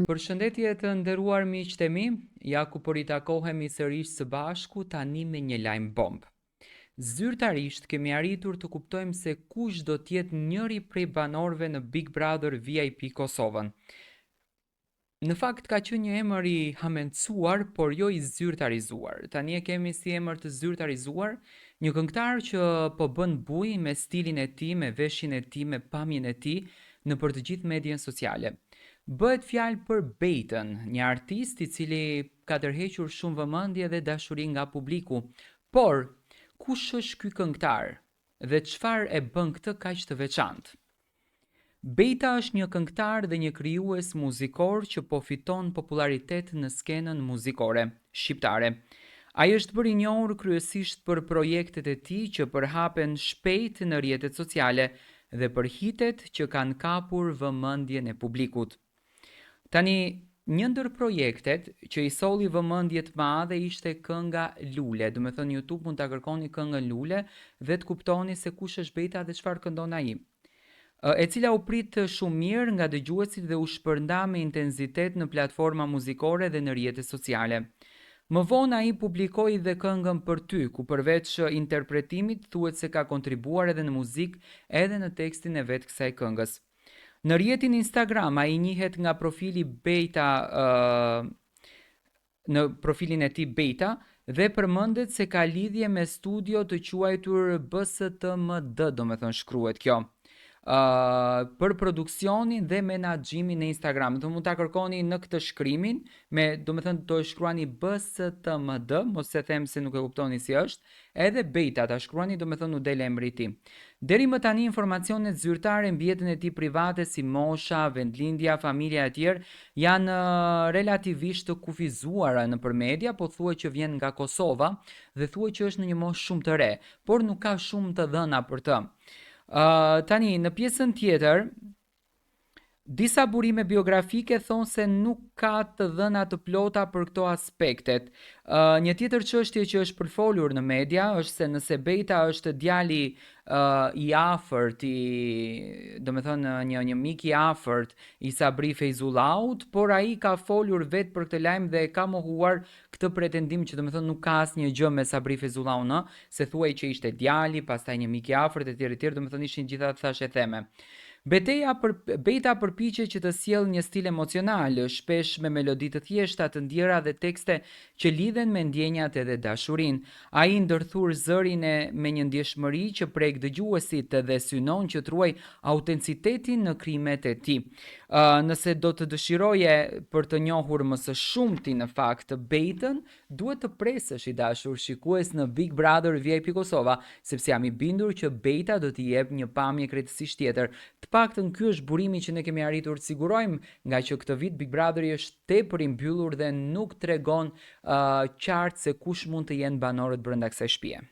Përshëndetje të nderuar miqtë e mi, ja ku po ritakohemi sërish së bashku tani me një lajm bomb. Zyrtarisht kemi arritur të kuptojmë se kush do t'jetë njëri prej banorëve në Big Brother VIP Kosovën. Në fakt ka qenë një emër i hamencuar, por jo i zyrtarizuar. Tani e kemi si emër të zyrtarizuar një këngëtar që po bën buj me stilin e tij, me veshjen e tij, me pamjen e tij në për të gjithë median sociale. Bëhet fjalë për Bejtën, një artist i cili ka tërhequr shumë vëmendje dhe dashuri nga publiku. Por, kush është ky këngëtar dhe çfarë e bën këtë kaq të veçantë? Bejta është një këngëtar dhe një krijues muzikor që po fiton popularitet në skenën muzikore shqiptare. Ai është bërë i njohur kryesisht për projektet e tij që përhapen shpejt në rrjetet sociale dhe për hitet që kanë kapur vëmendjen e publikut. Tani, një ndër projektet që i solli vëmendje të madhe ishte kënga Lule. Do të thënë YouTube mund ta kërkoni këngën Lule dhe të kuptoni se kush është Bejta dhe çfarë këndon ai. E cila u prit shumë mirë nga dëgjuesit dhe u shpërnda me intensitet në platforma muzikore dhe në rrjetet sociale. Më vonë ai publikoi dhe këngën Për ty, ku përveç interpretimit thuhet se ka kontribuar edhe në muzikë edhe në tekstin e vet kësaj këngës. Në rrjetin Instagram ai njihet nga profili Bejta në profilin e tij Bejta dhe përmendet se ka lidhje me studio të quajtur BSTMD, domethënë shkruhet kjo. Për produksionin dhe menaxhimin e Instagramit. Do mund ta kërkoni në këtë shkrimin, domethënë do e shkruani BSTMD, mos e them se nuk e kuptoni si është, edhe Bejta ta shkruani, domethënë u del emri i tij. Deri më tani informacionet zyrtare mbi jetën e tij private si mosha, vendlindja, familja e tjerë janë relativisht të kufizuara nëpër media, po thuhet që vjen nga Kosova dhe thuhet që është në një moshë shumë të re, por nuk ka shumë të dhëna për të. Tani, në pjesën tjetër, disa burime biografike thonë se nuk ka të dhëna të plota për këto aspektet. Një tjetër çështje që është përfolur në media është se nëse Bejta është djali i afërt, domethënë një mik i afërt i Sabri Fejzullaut, por ai ka folur vetë për këtë lajm dhe ka mohuar këtë pretendim që domethënë nuk ka asnjë gjë me Sabri Fejzullaun, se thuaj që ishte djali, pastaj një mik i afërt etj, domethënë ishin gjithatë thashë theme. Bejta përpiqet që të sjellë një stil emocional, shpesh me melodi të thjeshta, të ndjera dhe tekste që lidhen me ndjenjat edhe dashurinë. Ai ndërthur zërin me një ndjeshmëri që prek dëgjuesit dhe synon që të ruaj autencitetin në krimet e tij. Nëse do të dëshiroje për të njohur më së shumti në fakt Bejtën, duhet të presësh i dashur shikues në Big Brother VIP Kosova, sepse jam i bindur që Bejta do t'i jep një pamje krejtësisht tjetër. Të paktën ky është burimi që ne kemi arritur të sigurojmë, nga që këtë vit Big Brotheri është tepër i mbyllur dhe nuk tregon qartë se kush mund të jenë banorët brenda kësaj shtëpie.